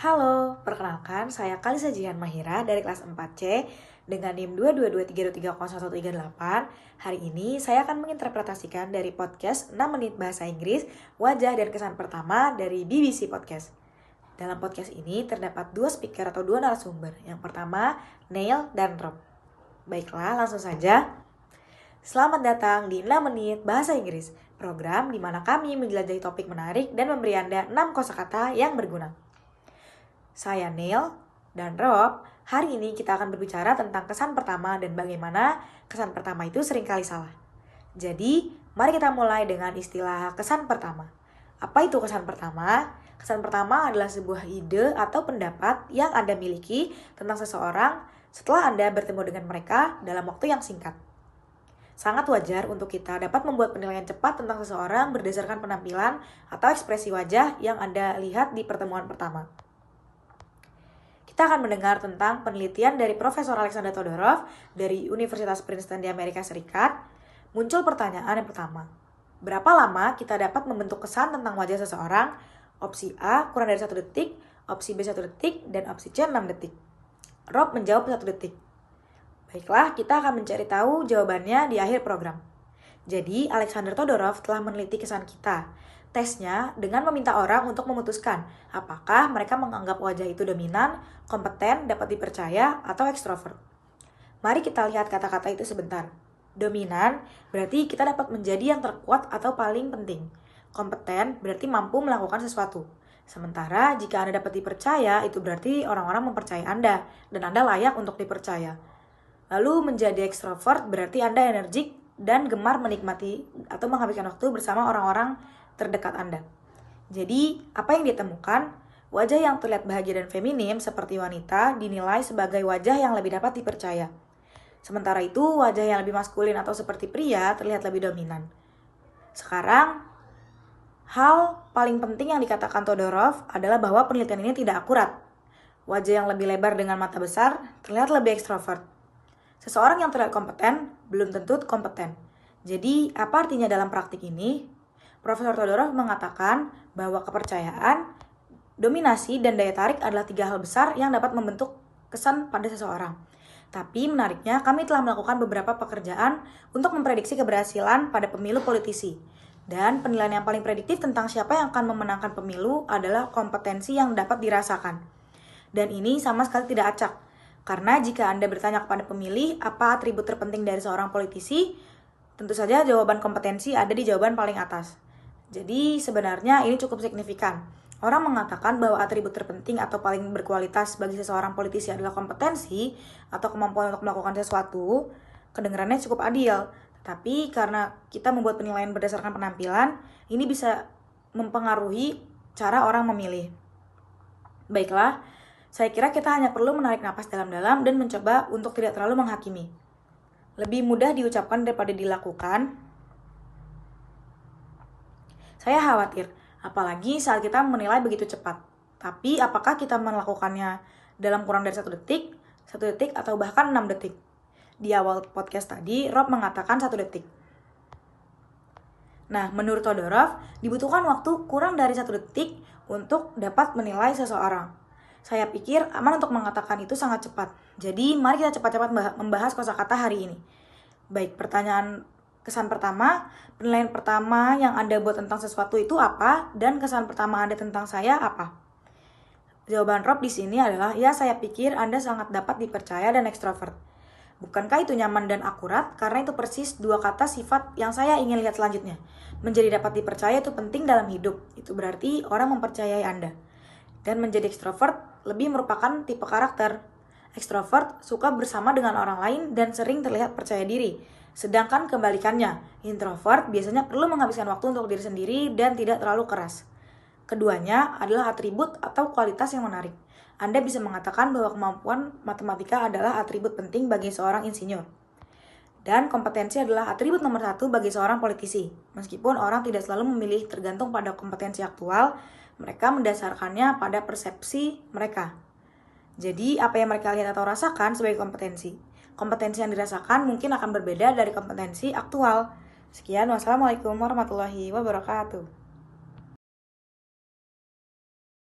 Halo, perkenalkan saya Kalisa Jihan Mahira dari kelas 4C dengan NIM 222303138. Hari ini saya akan menginterpretasikan dari podcast 6 menit bahasa Inggris, wajah dan kesan pertama dari BBC Podcast. Dalam podcast ini terdapat dua speaker atau dua narasumber. Yang pertama, Neil dan Rob. Baiklah, langsung saja. Selamat datang di 6 menit bahasa Inggris, program di mana kami menjelajahi topik menarik dan memberi Anda 6 kosakata yang berguna. Saya Neil dan Rob. Hari ini kita akan berbicara tentang kesan pertama dan bagaimana kesan pertama itu seringkali salah. Jadi, mari kita mulai dengan istilah kesan pertama. Apa itu kesan pertama? Kesan pertama adalah sebuah ide atau pendapat yang Anda miliki tentang seseorang setelah Anda bertemu dengan mereka dalam waktu yang singkat. Sangat wajar untuk kita dapat membuat penilaian cepat tentang seseorang berdasarkan penampilan atau ekspresi wajah yang Anda lihat di pertemuan pertama. Kita akan mendengar tentang penelitian dari Profesor Alexander Todorov dari Universitas Princeton di Amerika Serikat. Muncul pertanyaan yang pertama. Berapa lama kita dapat membentuk kesan tentang wajah seseorang? Opsi A, kurang dari 1 detik, opsi B 1 detik, dan opsi C 6 detik. Rob menjawab 1 detik. Baiklah, kita akan mencari tahu jawabannya di akhir program. Jadi, Alexander Todorov telah meneliti kesan kita. Tesnya dengan meminta orang untuk memutuskan apakah mereka menganggap wajah itu dominan, kompeten, dapat dipercaya, atau ekstrovert. Mari kita lihat kata-kata itu sebentar. Dominan berarti kita dapat menjadi yang terkuat atau paling penting. Kompeten berarti mampu melakukan sesuatu. Sementara jika Anda dapat dipercaya, itu berarti orang-orang mempercayai Anda dan Anda layak untuk dipercaya. Lalu menjadi ekstrovert berarti Anda energik dan gemar menikmati atau menghabiskan waktu bersama orang-orang terdekat Anda. Jadi, apa yang ditemukan? Wajah yang terlihat bahagia dan feminim seperti wanita dinilai sebagai wajah yang lebih dapat dipercaya. Sementara itu, wajah yang lebih maskulin atau seperti pria terlihat lebih dominan. Sekarang, hal paling penting yang dikatakan Todorov adalah bahwa penelitian ini tidak akurat. Wajah yang lebih lebar dengan mata besar terlihat lebih ekstrovert. Seseorang yang terlihat kompeten belum tentu kompeten. Jadi, apa artinya dalam praktik ini? Profesor Todorov mengatakan bahwa kepercayaan, dominasi, dan daya tarik adalah 3 hal besar yang dapat membentuk kesan pada seseorang. Tapi menariknya, kami telah melakukan beberapa pekerjaan untuk memprediksi keberhasilan pada pemilu politisi. Dan penilaian yang paling prediktif tentang siapa yang akan memenangkan pemilu adalah kompetensi yang dapat dirasakan. Dan ini sama sekali tidak acak. Karena jika Anda bertanya kepada pemilih apa atribut terpenting dari seorang politisi, tentu saja jawaban kompetensi ada di jawaban paling atas. Jadi sebenarnya ini cukup signifikan. Orang mengatakan bahwa atribut terpenting atau paling berkualitas bagi seseorang politisi adalah kompetensi atau kemampuan untuk melakukan sesuatu. Kedengarannya cukup adil. Tetapi karena kita membuat penilaian berdasarkan penampilan, ini bisa mempengaruhi cara orang memilih. Baiklah, saya kira kita hanya perlu menarik napas dalam-dalam dan mencoba untuk tidak terlalu menghakimi. Lebih mudah diucapkan daripada dilakukan. Saya khawatir, apalagi saat kita menilai begitu cepat. Tapi apakah kita melakukannya dalam kurang dari 1 detik, 1 detik, atau bahkan 6 detik? Di awal podcast tadi, Rob mengatakan 1 detik. Nah, menurut Todorov, dibutuhkan waktu kurang dari 1 detik untuk dapat menilai seseorang. Saya pikir aman untuk mengatakan itu sangat cepat. Jadi, mari kita cepat-cepat membahas kosakata hari ini. Baik, pertanyaan kesan pertama, penilaian pertama yang Anda buat tentang sesuatu itu apa, dan kesan pertama Anda tentang saya apa? Jawaban Rob di sini adalah, ya saya pikir Anda sangat dapat dipercaya dan ekstrovert. Bukankah itu nyaman dan akurat? Karena itu persis 2 kata sifat yang saya ingin lihat selanjutnya. Menjadi dapat dipercaya itu penting dalam hidup. Itu berarti orang mempercayai Anda. Dan menjadi ekstrovert lebih merupakan tipe karakter. Ekstrovert suka bersama dengan orang lain dan sering terlihat percaya diri. Sedangkan kebalikannya, introvert biasanya perlu menghabiskan waktu untuk diri sendiri dan tidak terlalu keras. Keduanya adalah atribut atau kualitas yang menarik. Anda bisa mengatakan bahwa kemampuan matematika adalah atribut penting bagi seorang insinyur. Dan kompetensi adalah atribut nomor 1 bagi seorang politisi. Meskipun orang tidak selalu memilih tergantung pada kompetensi aktual, mereka mendasarkannya pada persepsi mereka. Jadi, apa yang mereka lihat atau rasakan sebagai kompetensi. Kompetensi yang dirasakan mungkin akan berbeda dari kompetensi aktual. Sekian, wassalamualaikum warahmatullahi wabarakatuh.